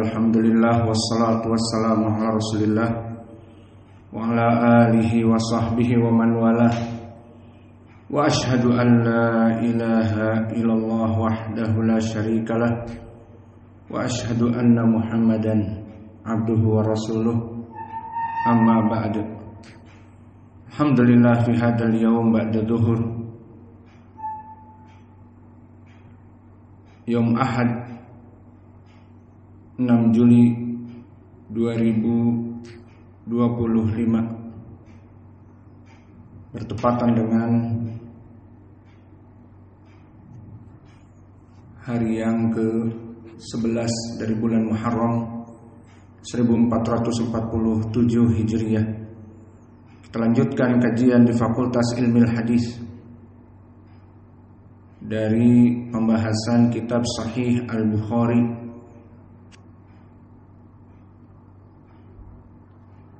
Alhamdulillah wassalatu wassalamu ala Rasulillah wa ala alihi wa sahbihi wa man walah. Wa ashhadu an la ilaha illallah wahdahu la syarikalah wa ashhadu anna Muhammadan abduhu wa rasuluh. Amma ba'du. Alhamdulillah fi hadzal yaum ba'da dhuhur, Yaum Ahad 6 Juli 2025 bertepatan dengan hari yang ke-11 dari bulan Muharram 1447 Hijriah. Kita lanjutkan kajian di Fakultas Ilmu Hadis dari pembahasan kitab Sahih Al-Bukhari,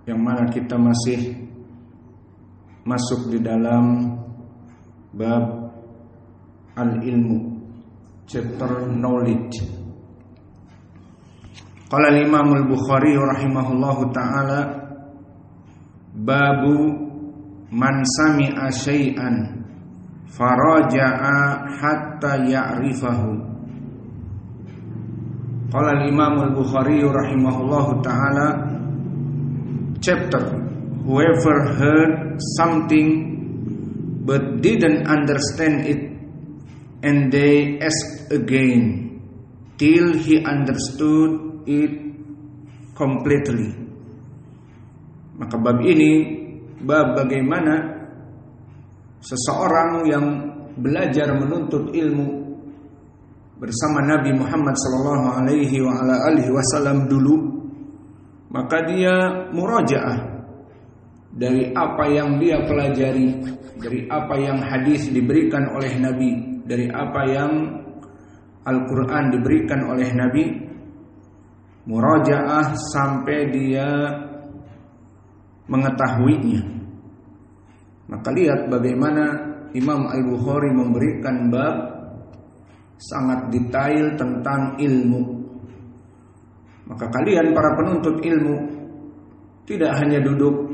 yang mana kita masih masuk di dalam bab al-ilmu, chapter knowledge. Qala al-Imam al-Bukhari rahimahullahu ta'ala, babu man sami'a syai'an faraja'a hatta ya'rifahu. Qala al-Imam al-Bukhari rahimahullahu ta'ala, chapter whoever heard something but didn't understand it, and they asked again till he understood it completely. Maka bab ini bab bagaimana seseorang yang belajar menuntut ilmu bersama Nabi Muhammad sallallahu alaihi wa ala alihi wasallam dulu, maka dia murajaah dari apa yang dia pelajari, dari apa yang hadis diberikan oleh Nabi, dari apa yang Al-Quran diberikan oleh Nabi, murajaah sampai dia mengetahuinya. Maka lihat bagaimana Imam Al-Bukhari memberikan bab sangat detail tentang ilmu. Maka kalian para penuntut ilmu tidak hanya duduk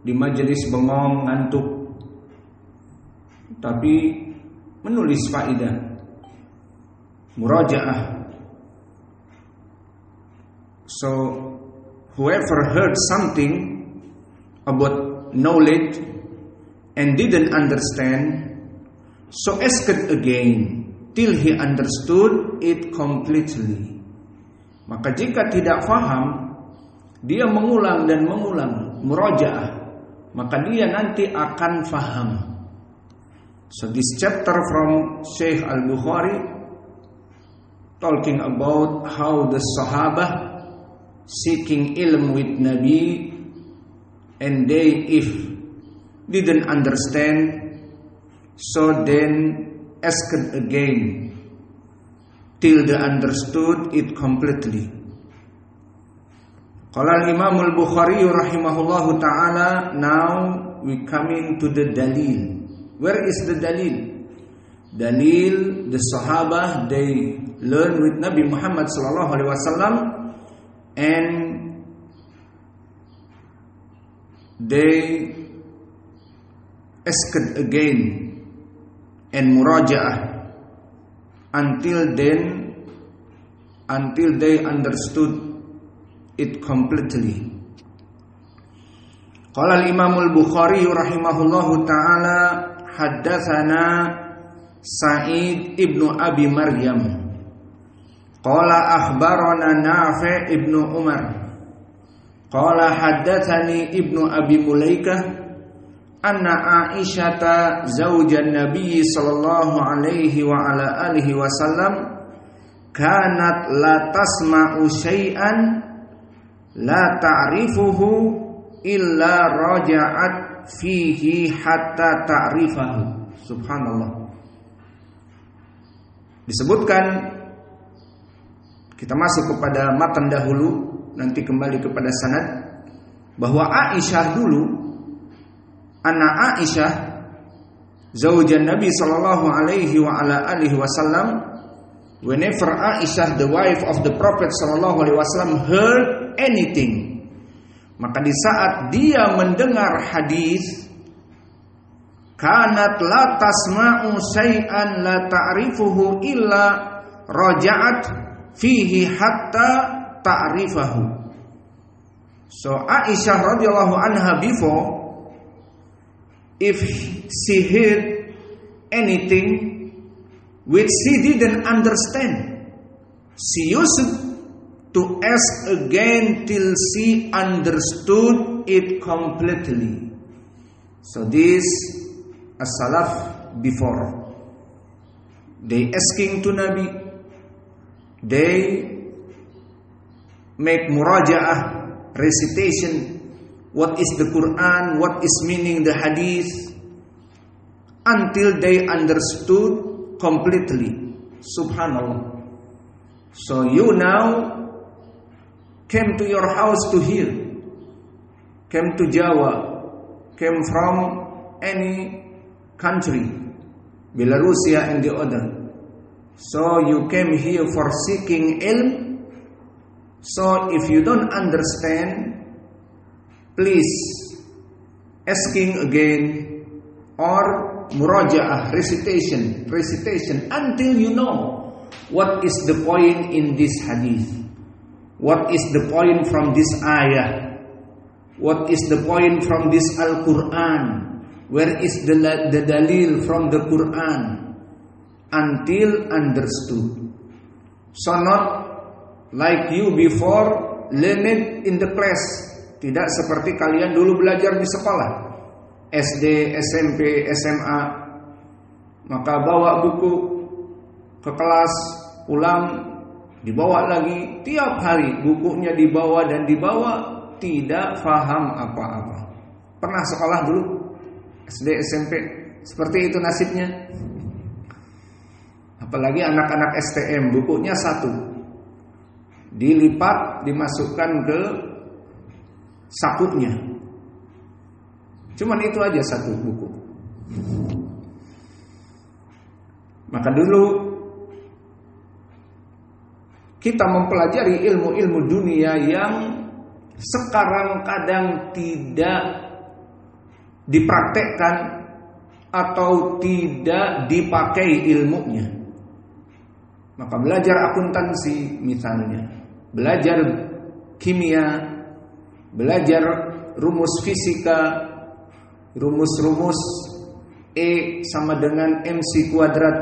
di majelis bengong ngantuk, tapi menulis faedah, murajaah. So whoever heard something about knowledge and didn't understand, so ask it again till he understood it completely. Maka jika tidak faham, dia mengulang dan mengulang, murajaah, maka dia nanti akan faham. So this chapter from Syekh Al-Bukhari talking about how the Sahabah seeking ilm with Nabi, and they if didn't understand, so then asked again till they understood it completely. Qala al-Imam al-Bukhari rahimahullahu ta'ala, now we coming to the dalil. Where is the dalil? Dalil, the Sahaba, they learn with Nabi Muhammad sallallahu alaihi wasallam, and they asked again and murajaah until they understood it completely. Qala al-Imam al-Bukhari rahimahullahu ta'ala, haddatsana Sa'id ibnu Abi Maryam qala akhbarana Nafi' ibnu Umar qala haddatsani ibnu Abi Mulaikah anna Aisyata zaujan Nabi sallallahu alaihi wa ala alihi wasallam kanat la tasma'u syai'an la ta'rifuhu illa raja'at fihi hatta ta'rifahu. Subhanallah. Disebutkan, kita masuk kepada matan dahulu, nanti kembali kepada sanad, bahwa Aisyah dulu, anak Aisyah zaujan Nabi sallallahu alaihi wa ala alihi wasallam, Whenever Aisyah, the wife of the Prophet sallallahu alaihi wasallam, heard anything, maka di saat dia mendengar hadis, kanat la tasma'u syai'an la ta'rifuhu illa raja'at fihi hatta ta'rifahu. So Aisyah radhiyallahu anha before, if she heard anything which she didn't understand, she used to ask again till she understood it completely. So this as-salaf before, they asking to Nabi, they make muraja'ah, recitation, what is the Quran, what is meaning the hadith, until they understood completely. Subhanallah. So you now came to your house to hear, came to Java, came from any country, Belarusia and the other. So you came here for seeking ilm. So if you don't understand, please asking again, or muraja'ah, recitation until you know what is the point in this hadith, what is the point from this ayah, what is the point from this Al-Quran, where is the dalil from the Quran, until understood. So not like you before learned in the class, tidak seperti kalian dulu belajar di sekolah SD, SMP, SMA, maka bawa buku ke kelas, pulang dibawa lagi, tiap hari bukunya dibawa dan dibawa, tidak faham apa-apa. Pernah sekolah dulu SD, SMP seperti itu nasibnya? Apalagi anak-anak STM, bukunya satu, dilipat, dimasukkan ke sakunya. Cuman itu aja satu buku. Maka dulu kita mempelajari ilmu-ilmu dunia yang sekarang kadang tidak dipraktekkan atau tidak dipakai ilmunya. Maka belajar akuntansi misalnya, belajar kimia, belajar rumus fisika, rumus-rumus E sama dengan MC kuadrat,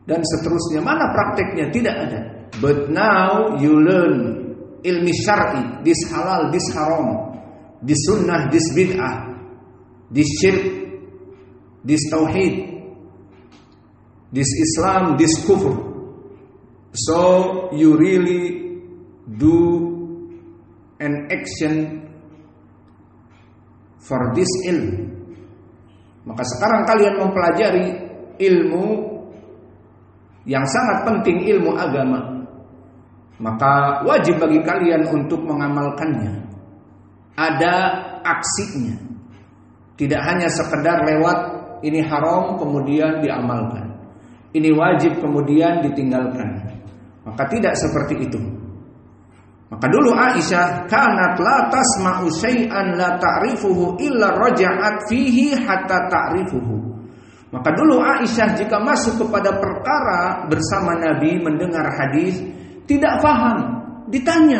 dan seterusnya. Mana prakteknya? Tidak ada. But now you learn ilmi syar'i, this halal, this haram, this sunnah, this bid'ah, this syirk, this tauhid, this Islam, this kufur. So you really do an action for this ilm. Maka sekarang kalian mempelajari ilmu yang sangat penting, ilmu agama. Maka wajib bagi kalian untuk mengamalkannya. Ada aksinya. Tidak hanya sekedar lewat ini haram kemudian diamalkan, ini wajib kemudian ditinggalkan. Maka tidak seperti itu. Maka dulu Aisyah, kanat la tasma'u syai'an la ta'rifuhu illa raja'at fihi hatta ta'rifuhu. Maka dulu Aisyah jika masuk kepada perkara bersama Nabi mendengar hadis tidak paham, ditanya,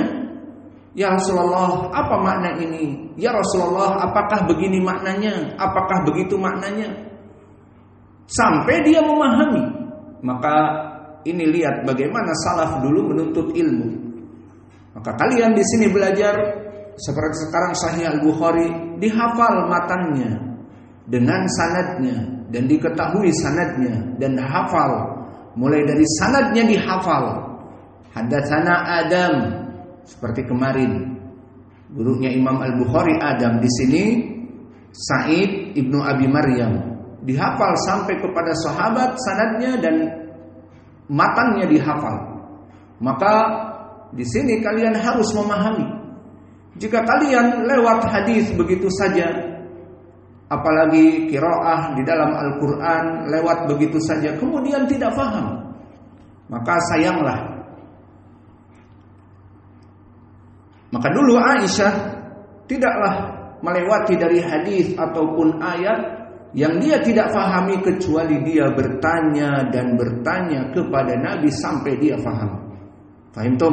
"Ya Rasulullah, apa makna ini? Ya Rasulullah, apakah begini maknanya? Apakah begitu maknanya?" Sampai dia memahami. Maka ini lihat bagaimana salaf dulu menuntut ilmu. Maka kalian di sini belajar seperti sekarang Sahih Al-Bukhari, dihafal matannya dengan sanadnya dan diketahui sanadnya dan hafal, mulai dari sanadnya dihafal. Hadatsana Adam, seperti kemarin gurunya Imam Al-Bukhari Adam, di sini Sa'id ibnu Abi Maryam, dihafal sampai kepada sahabat sanadnya dan matannya dihafal. Maka di sini kalian harus memahami. Jika kalian lewat hadis begitu saja, apalagi qiraah di dalam Al-Quran lewat begitu saja, kemudian tidak paham, maka sayanglah. Maka dulu Aisyah tidaklah melewati dari hadis ataupun ayat yang dia tidak pahami kecuali dia bertanya dan bertanya kepada Nabi sampai dia paham. Fahimtum?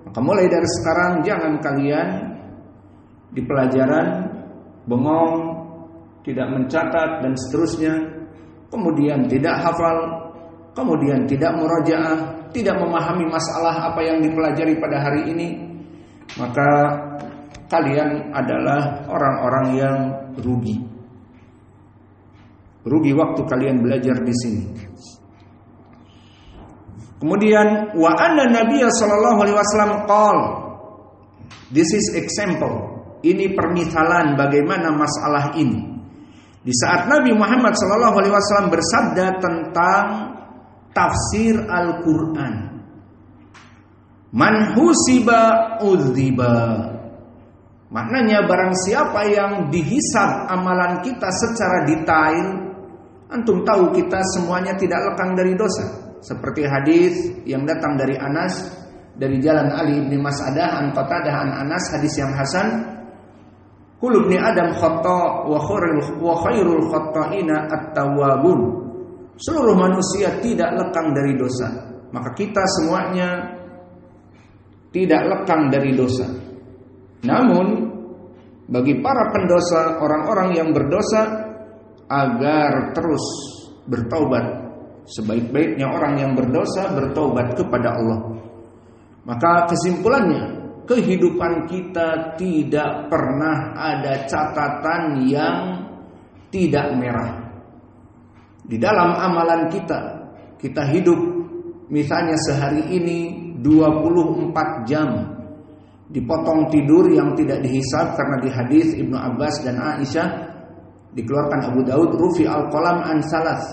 Maka mulai dari sekarang jangan kalian di pelajaran bengong, tidak mencatat dan seterusnya, kemudian tidak hafal, kemudian tidak murojaah, tidak memahami masalah apa yang dipelajari pada hari ini, maka kalian adalah orang-orang yang rugi. Rugi waktu kalian belajar di sini. Kemudian wa anna Nabiya sallallahu alaihi wasallam qol. This is example. Ini permisalan bagaimana masalah ini. Di saat Nabi Muhammad sallallahu alaihi wasallam bersabda tentang tafsir Al-Qur'an. Man husiba udziba. Maknanya barang siapa yang dihisab amalan kita secara detail, antum tahu kita semuanya tidak lekang dari dosa. Seperti hadis yang datang dari Anas dari jalan Ali bin Mas'adah an Qatadah an Anas, hadis yang hasan. Kullu ibni Adam khata' wa khairul khata'ina at-tawwabun. Seluruh manusia tidak lekang dari dosa. Maka kita semuanya tidak lekang dari dosa. Namun bagi para pendosa, orang-orang yang berdosa, agar terus bertaubat. Sebaik-baiknya orang yang berdosa bertaubat kepada Allah. Maka kesimpulannya, kehidupan kita tidak pernah ada catatan yang tidak merah. Di dalam amalan kita, kita hidup misalnya sehari ini 24 jam, dipotong tidur yang tidak dihisab karena di hadis Ibnu Abbas dan Aisyah dikeluarkan Abu Daud, rufi al-qalam an salas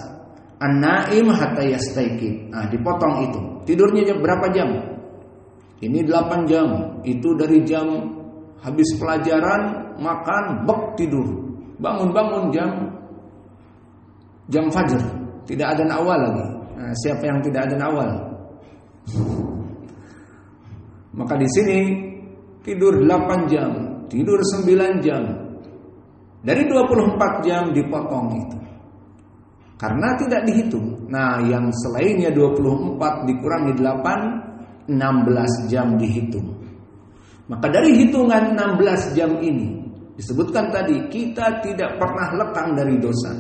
an-naim hatta yastaiqid. Nah, dipotong itu. Tidurnya berapa jam? Ini 8 jam. Itu dari jam habis pelajaran, makan, bek tidur. Bangun-bangun jam fajar. Tidak adzan awal lagi. Nah, siapa yang tidak adzan awal? Maka di sini tidur 8 jam, tidur 9 jam. Dari 24 jam dipotong itu. Karena tidak dihitung. Nah, yang selainnya 24 dikurangi 8, 16 jam dihitung. Maka dari hitungan 16 jam ini disebutkan tadi kita tidak pernah lekang dari dosa.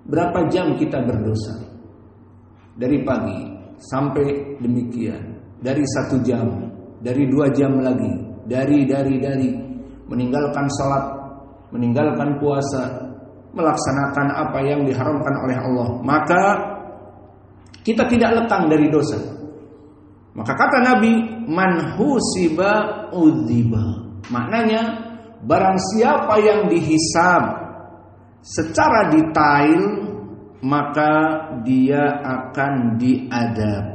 Berapa jam kita berdosa? Dari pagi sampai demikian. Dari 1 jam, dari 2 jam lagi, dari meninggalkan salat, meninggalkan puasa, melaksanakan apa yang diharamkan oleh Allah, maka kita tidak lekang dari dosa. Maka kata Nabi, man husiba udziba. Maknanya barang siapa yang dihisab secara detail, maka dia akan diadab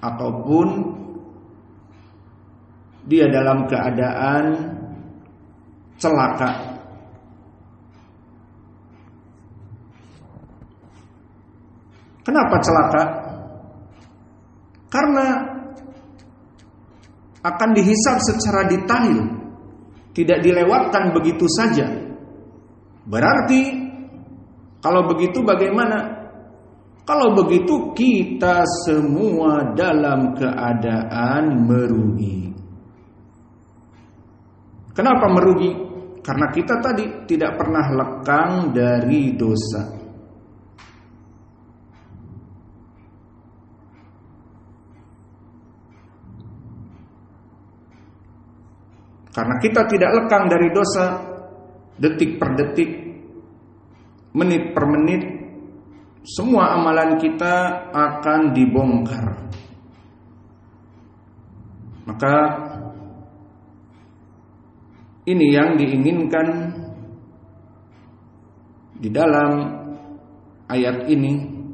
ataupun dia dalam keadaan celaka. Kenapa celaka? Karena akan dihisab secara detail, tidak dilewatkan begitu saja. Berarti kalau begitu bagaimana? Kalau begitu kita semua dalam keadaan merugi. Kenapa merugi? Karena kita tadi tidak pernah lekang dari dosa. Karena kita tidak lekang dari dosa, detik per detik, menit per menit, semua amalan kita akan dibongkar. Maka ini yang diinginkan di dalam ayat ini.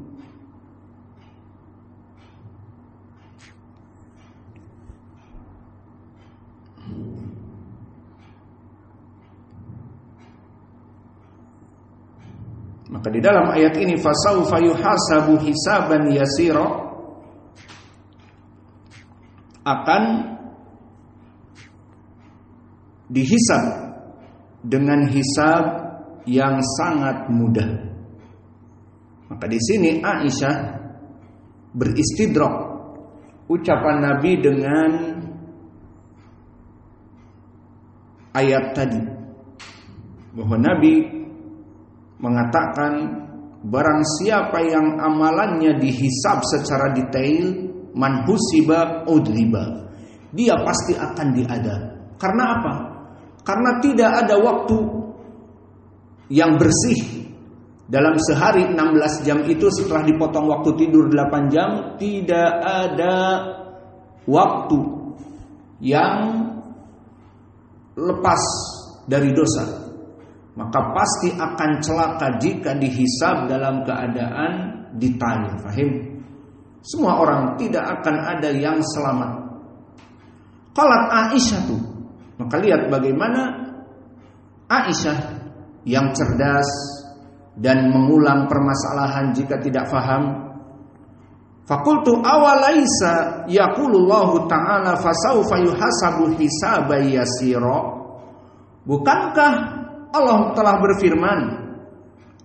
Maka di dalam ayat ini fasaufa yuhasabu hisaban yasira, akan dihisab dengan hisab yang sangat mudah. Maka di sini Aisyah beristidrak ucapan Nabi dengan ayat tadi, bahwa Nabi mengatakan barang siapa yang amalannya dihisab secara detail, man husiba udriba, dia pasti akan diadab. Karena apa? Karena tidak ada waktu yang bersih dalam sehari 16 jam itu, setelah dipotong waktu tidur 8 jam, tidak ada waktu yang lepas dari dosa. Maka pasti akan celaka jika dihisab dalam keadaan detail. Fahim? Semua orang, tidak akan ada yang selamat. Qalat Aisyah tuh. Maka lihat bagaimana Aisyah yang cerdas dan mengulang permasalahan jika tidak faham. Faqultu awalaisa yaqulullahu ta'ala fasawfa yuhasabu hisaban yasira. Bukankah Allah telah berfirman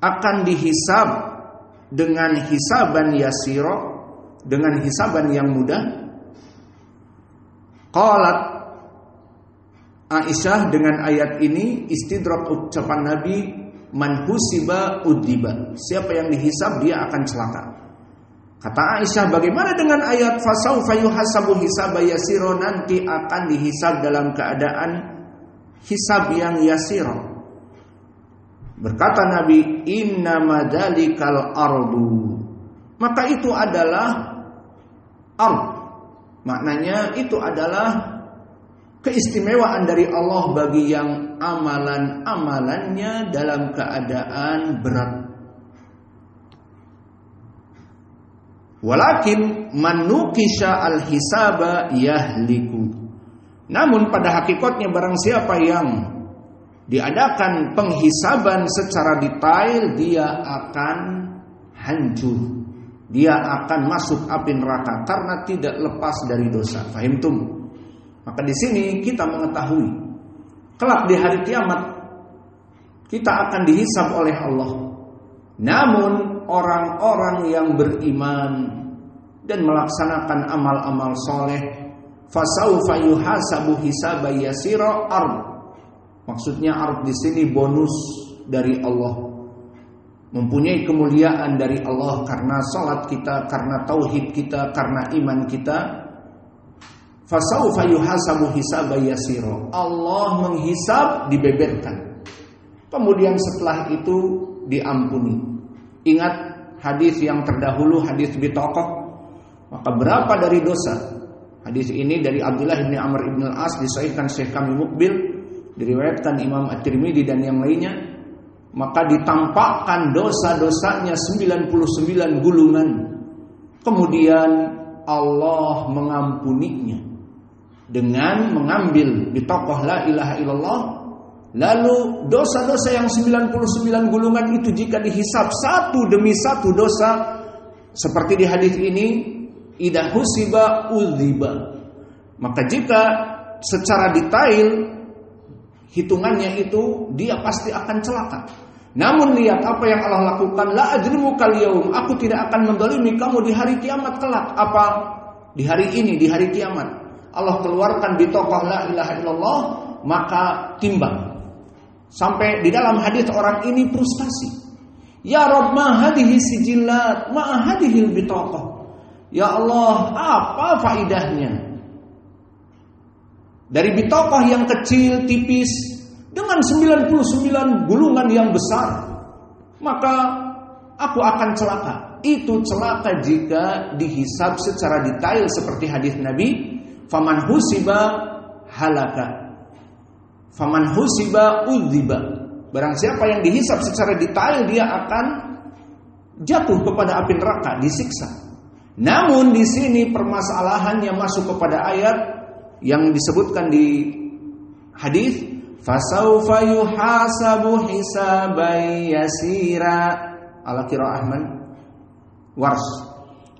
akan dihisab dengan hisaban yasira, dengan hisaban yang mudah? Qalat Aisyah dengan ayat ini istidrak ucapan Nabi, man husiba udiba, siapa yang dihisab dia akan celaka. Kata Aisyah, bagaimana dengan ayat fasaufa yuhasabu hisaban yasira, nanti akan dihisab dalam keadaan hisab yang yasira? Berkata Nabi, innama dzalikal ardu, maka itu adalah ard, maknanya itu adalah keistimewaan dari Allah bagi yang amalan-amalannya dalam keadaan berat. Walakin man nuqisha al-hisaba yahliku, namun pada hakikatnya barang siapa yang diadakan penghisaban secara detail, dia akan hancur, dia akan masuk api neraka karena tidak lepas dari dosa. Fahimtum? Maka di sini kita mengetahui kelak di hari kiamat kita akan dihisab oleh Allah. Namun orang-orang yang beriman dan melaksanakan amal-amal soleh, fasaufa yuhasabu hisaban yasira ard. Maksudnya ard di sini bonus dari Allah, mempunyai kemuliaan dari Allah karena salat kita, karena tauhid kita, karena iman kita. Fasaufa yuhasabu hisaban yasira, Allah menghisab, dibeberkan, kemudian setelah itu diampuni. Ingat hadis yang terdahulu, hadis bitaqah, maka berapa dari dosa? Hadis ini dari Abdullah bin Amr bin Al-As, disahihkan Syekh kami Mukbil, diriwayatkan Imam At-Tirmidzi dan yang lainnya. Maka ditampakkan dosa-dosanya 99 gulungan, kemudian Allah mengampuninya dengan mengambil bitaqah la ilaha illallah. Lalu dosa-dosa yang 99 gulungan itu jika dihisab satu demi satu dosa, seperti di hadis ini, idza husiba udziba, maka jika secara detail hitungannya itu, dia pasti akan celaka. Namun lihat apa yang Allah lakukan, la ajrimu kal yaum, aku tidak akan menzalimi kamu di hari kiamat kelak. Apa? Di hari ini, di hari kiamat, Allah keluarkan bitaqah la ilaha illallah, maka timbang. Sampai di dalam hadis orang ini frustasi. Ya Rabb, ma hadhihi sijillat, ma hadhil bitaqah. Ya Allah, apa faidahnya dari bitaqah yang kecil tipis dengan 99 gulungan yang besar? Maka aku akan celaka. Itu celaka jika dihisab secara detail seperti hadis Nabi, faman husiba halaka, faman husiba udziba. Barang siapa yang dihisab secara detail, dia akan jatuh kepada api neraka, disiksa. Namun di sini permasalahannya masuk kepada ayat yang disebutkan di hadis, fasaufa yuhasabu hisaban yasira. ala qiraah Wars.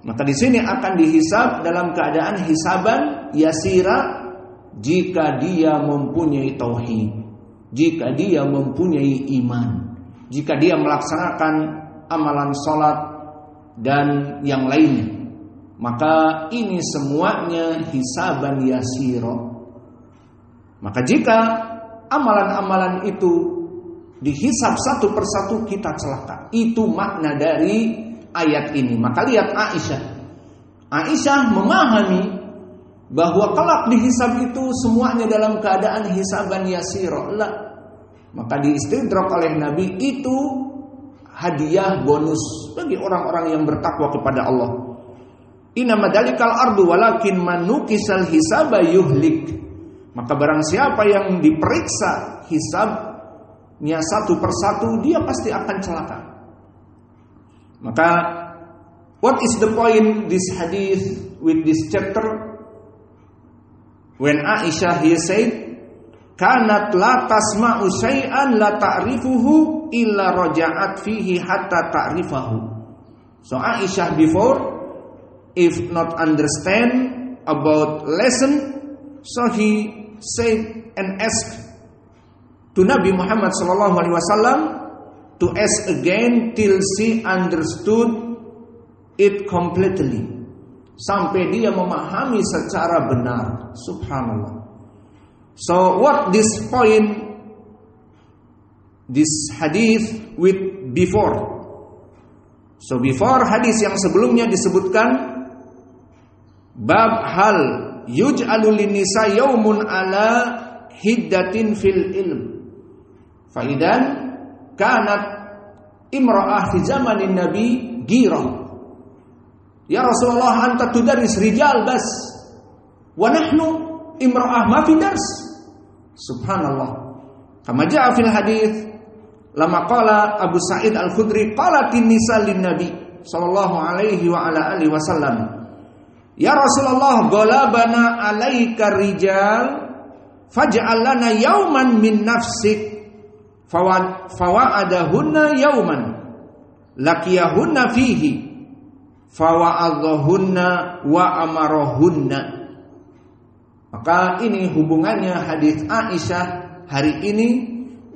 Maka di sini akan dihisab dalam keadaan hisaban yasira jika dia mempunyai tauhid, jika dia mempunyai iman, jika dia melaksanakan amalan salat dan yang lainnya. Maka ini semuanya hisaban yasira. Maka jika amalan-amalan itu dihisab satu persatu, kita celaka. Itu makna dari ayat ini. Maka lihat Aisyah memahami bahwa kelak dihisab itu semuanya dalam keadaan hisaban yasira. Maka diistidrak oleh Nabi, itu hadiah bonus bagi orang-orang yang bertakwa kepada Allah. Innama dalikal ardu walakin manukisal hisaba yuhlik. Maka barang siapa yang diperiksa hisabnya satu persatu, dia pasti akan celaka. Maka what is the point this hadith with this chapter? When Aisyah here said, kanat la tasma'u syai'an la ta'rifuhu illa raja'at fihi hatta ta'rifahu. So Aisyah before, if not understand about lesson, so he said and asked to Nabi Muhammad sallallahu alaihi wasallam to ask again till she understood it completely, sampai dia memahami secara benar. Subhanallah. So what this point, this hadith with before. So before hadis yang sebelumnya disebutkan bab hal yuj'alu linnisa yaumun ala hiddatin fil ilm. Faidan kanat imra'ah fi zamanin nabi girah. Ya Rasulullah, anta tudaris rijal bas wa nahnu imra'ah ma fi dars. Subhanallah. Kama ja'a fil hadits lama qala Abu Sa'id Al-Khudri qalatin nisa lin nabi sallallahu alaihi wa ala alihi wasallam, ya Rasulullah, ghalabana alaika rijal faj'al lana yauman min nafsik fawa'adahunna yauman laqiyahunna fihi fawa'adahunna wa amarahunna. Maka ini hubungannya hadis Aisyah hari ini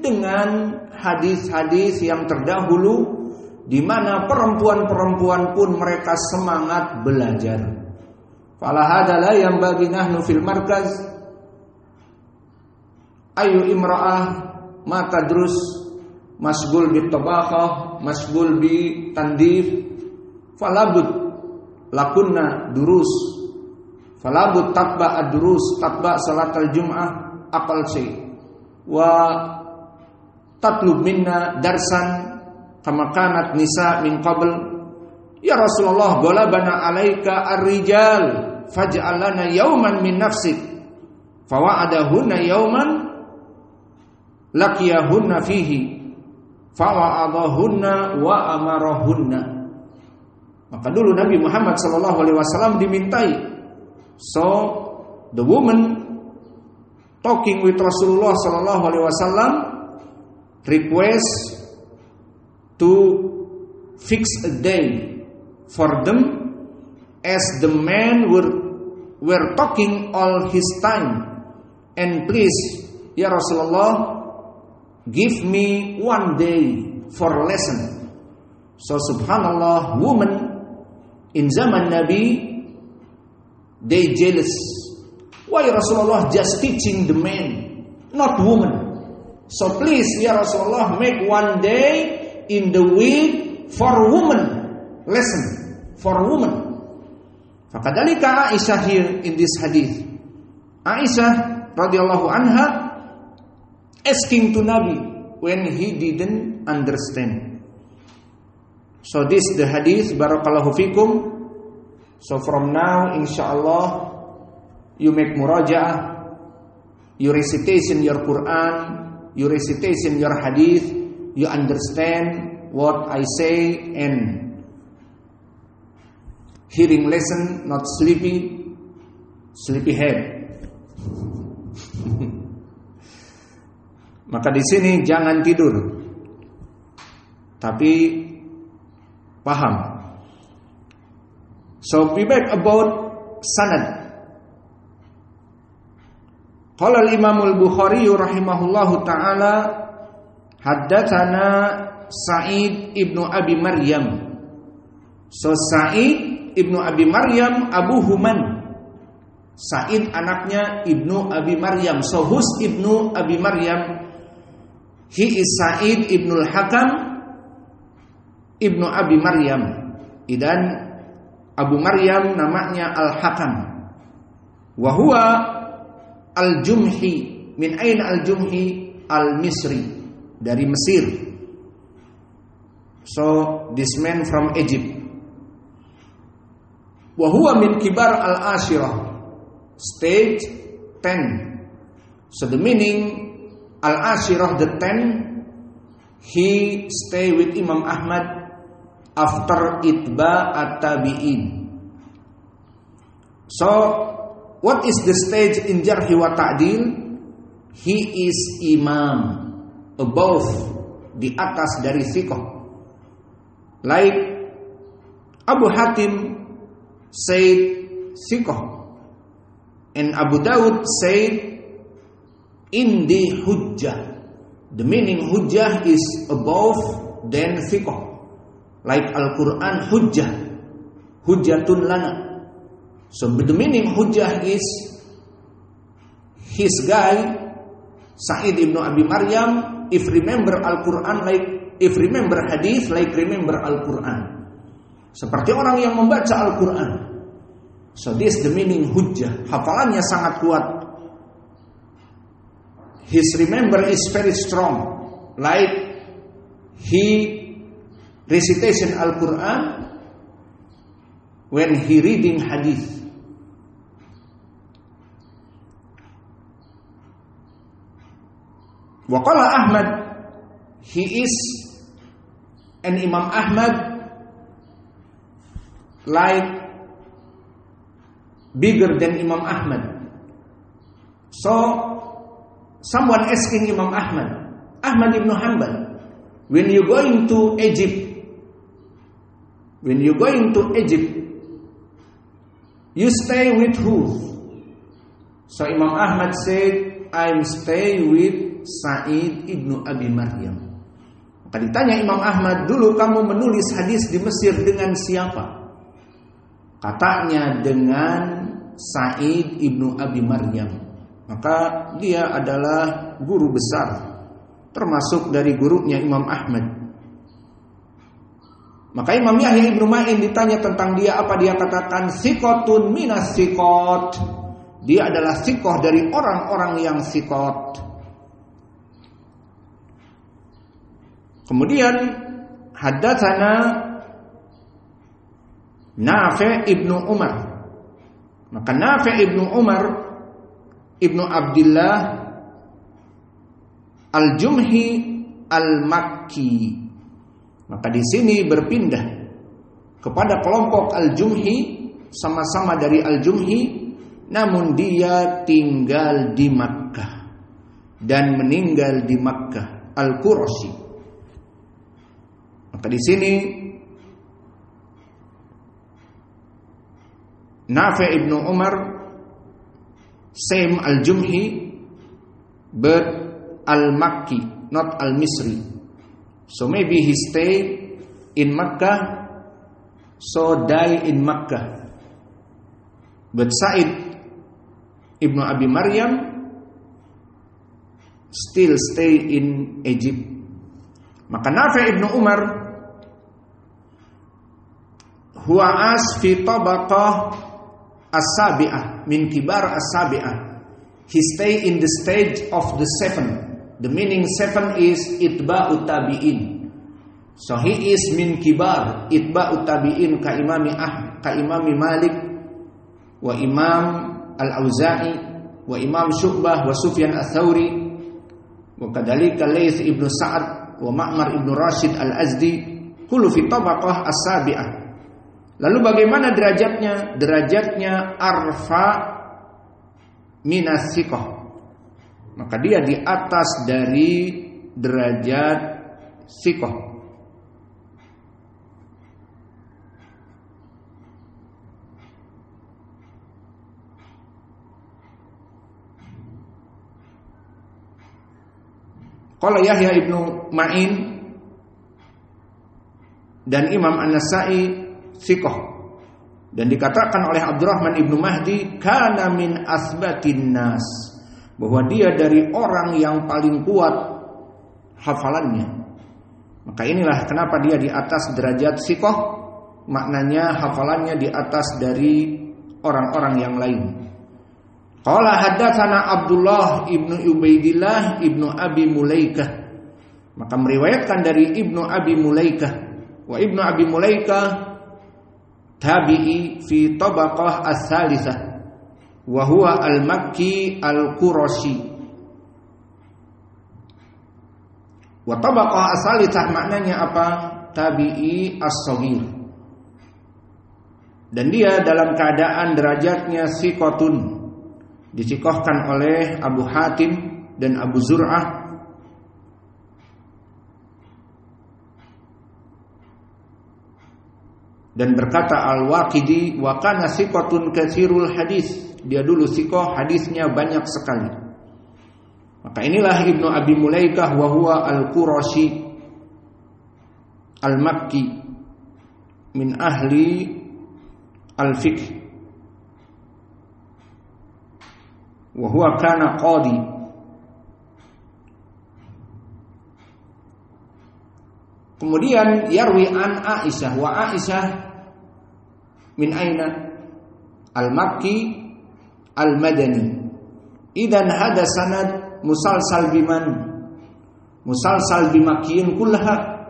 dengan hadis-hadis yang terdahulu, di mana perempuan-perempuan pun mereka semangat belajar. Fala hadala yang bagi nahnu fil markaz ayu imra'ah ma tadrus masgul bit tabaqah masgul bi tandif falabud lakunna durus falabud tatba ad-durus tatba salatal jum'ah aqal syai wa tatlub minna darsan kama kanat nisa min qabl. Ya Rasulullah, ghalabana alaika ar-rijal faj'al lana yawman min nafsik fawa'adahunna yawman laqiyahunna fihi fawa'adahunna wa amarahunna. Maka dulu Nabi Muhammad sallallahu alaihi wasallam dimintai. So the woman talking with Rasulullah sallallahu alaihi wasallam request to fix a day for them, as the men were talking all his time, and please ya Rasulullah, give me one day for lesson. So subhanallah, women in zaman Nabi, they jealous. Why Rasulullah just teaching the men, not women? So please ya Rasulullah, make one day in the week for women, lesson for women. Fakadalika Aisyah here in this hadith, Aisyah radhiyallahu anha asking to Nabi when he didn't understand. So this the hadith, barakallahu fikum. So from now insyaallah you make muraja'ah, you recitation your Quran, you recitation your hadith, you understand what I say, and hearing lesson, not sleepy head. Maka di sini jangan tidur, tapi Paham? So we back about sanad. Qala al-Imam al-Bukhari rahimahullahu taala haddatsana Sa'id ibnu Abi Maryam. So Sa'id ibnu Abi Maryam Abu Human. Sa'id anaknya Ibnu Abi Maryam. So who's Ibnu Abi Maryam? He is Sa'id ibnu al-Hakam Ibnu Abi Maryam. Dan Abu Maryam namanya Al-Hakam. Wa huwa Al-Jumhi. Min ain Al-Jumhi? Al-Misri, dari Mesir. So this man from Egypt. Wa huwa min kibar al-ashirah, stage 10. So the meaning al-ashirah, the 10, he stay with Imam Ahmad after itba at-tabi'in. So what is the stage in jarh wa ta'dil? He is imam, above, di atas dari thiqah. Like Abu Hatim said thiqah, and Abu Dawud said indi hujjah. The meaning hujjah is above than thiqah. Like Al-Quran hujjah, hujjatun lana. So the meaning hujjah is his guy Sa'id ibnu Abi Maryam, if remember Al-Quran like, if remember hadith like remember Al-Quran. Seperti orang yang membaca Al-Quran. So this the meaning hujjah. Hafalannya sangat kuat. His remember is very strong. Like he recitation Al-Quran when he reading hadith. Waqala Ahmad, he is an Imam Ahmad like bigger than Imam Ahmad. So someone asking Imam Ahmad ibn Hanbal, when you going to Egypt, you stay with who? So Imam Ahmad said, I'm stay with Sa'id ibnu Abi Maryam. Maka ditanya Imam Ahmad, dulu kamu menulis hadis di Mesir dengan siapa? Katanya dengan Sa'id ibnu Abi Maryam. Maka dia adalah guru besar, termasuk dari gurunya Imam Ahmad. Maka Imam Yahya ibnu Ma'in ditanya tentang dia, apa dia katakan? Thiqatun minas thiqat. Dia adalah thiqah dari orang-orang yang thiqat. Kemudian haddatsana Nafi' ibnu Umar. Maka Nafi' ibnu Umar ibnu Abdullah Al-Jumhi Al-Makki. Maka di sini berpindah kepada kelompok Al-Jumhi, sama-sama dari Al-Jumhi, namun dia tinggal di Makkah dan meninggal di Makkah, Al-Qurashi. Maka di sini Nafi' ibnu Umar same Al-Jumhi but Al-Makki, not Al-Misri. So maybe he stayed in Makkah, so die in Makkah. But Sa'id ibnu Abi Maryam still stay in Egypt. Maka Nafi' ibnu Umar huwa as fi tabaqah as-sabi'ah min kibar as-sabi'ah. He stay in the stage of the 7. The meaning 7 is itba'ut tabi'in. So he is min kibar itba'ut tabi'in ka imami Malik wa Imam Al-Auza'i wa Imam Syu'bah wa Sufyan Ats-Tsauri wa kadhalika Laits ibnu Sa'ad wa Ma'mar ibnu Rashid Al-Azdi, kullu fi tabaqah as-sabi'ah. Lalu bagaimana derajatnya? Derajatnya arfa minas thiqah. Maka dia di atas dari derajat thiqah. Qala Yahya ibnu Ma'in dan Imam An-Nasa'i thiqah. Dan dikatakan oleh Abdurrahman ibnu Mahdi kana min asbatin nas, bahwa dia dari orang yang paling kuat hafalannya. Maka inilah kenapa dia di atas derajat thiqah, maknanya hafalannya di atas dari orang-orang yang lain. Qala haddatsana Abdullah ibnu Ubaidillah ibnu Abi Mulaikah, maka meriwayatkan dari Ibnu Abi Mulaikah. Wa Ibnu Abi Mulaikah tabi'i fi tabaqah as-salisah wa huwa al-Makki al-Qurashi. Wa tabaqah as-salisah maknanya apa? Tabi'i as-shaghir. Dan dia dalam keadaan derajatnya thiqatun, disikohkan oleh Abu Hatim dan Abu Zur'ah. Dan berkata Al-Waqidi, wa kana thiqatun katsirul hadis, dia dulu thiqah, hadisnya banyak sekali. Maka inilah Ibnu Abi Mulaikah wa huwa al-Qurashi al-Makki min ahli al-fiqh, wa huwa kana qadi. Kemudian yarwi an Aisyah, wa Aisyah min aina? Al-Makki al-Madani. Idan hada sanad musalsal biman? Musalsal bimakkiyin kullaha.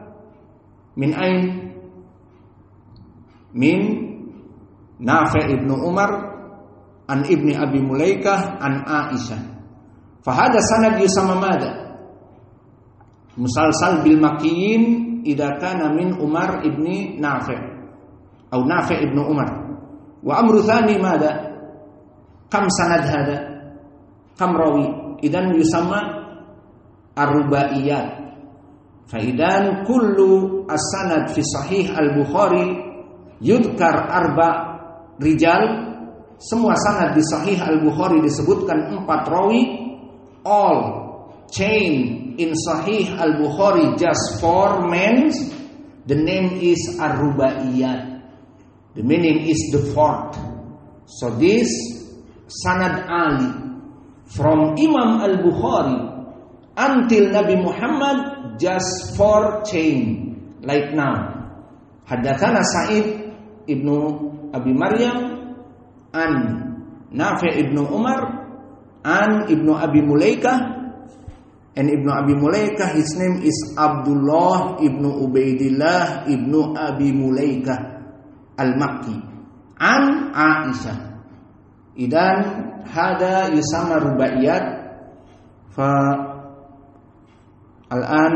Min ain? Min Nafi' ibnu Umar an Ibni Abi Mulaikah an Aisyah. Fahada sanad yusama mada? Musalsal bil makkiyin idza kana min Umar ibni Nafi' atau Nafi' ibnu Umar. Wa amru tsani mada? Kam sanad hada? Kam rawi? Idan yusamma ar-rubaiyat. Fa idan kullu as-sanad fi sahih al-Bukhari yudkar arba rijal. Semua sanad di sahih al-Bukhari disebutkan 4 rawi. All chain in Sahih Al-Bukhari just 4 men. The name is Ar-Rubaiyat. The meaning is the fourth. So this Sanad Ali from Imam Al-Bukhari until Nabi Muhammad just 4 chain. Like now Haddatsana Sa'id ibnu Abi Maryam an Nafi' ibnu Umar an Ibnu Abi Mulaikah. And Ibnu Abi Mulaikah, his name is Abdullah ibnu Ubaidillah ibnu Abi Mulaikah al-Makki an Aisyah. Idan hada yusama rubaiyat. Fa al-an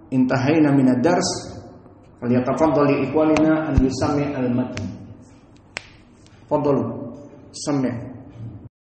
intahayna min ad-dars. Falyatafaddali ikhwanina an yusami al-matn. Fadhalu sami'.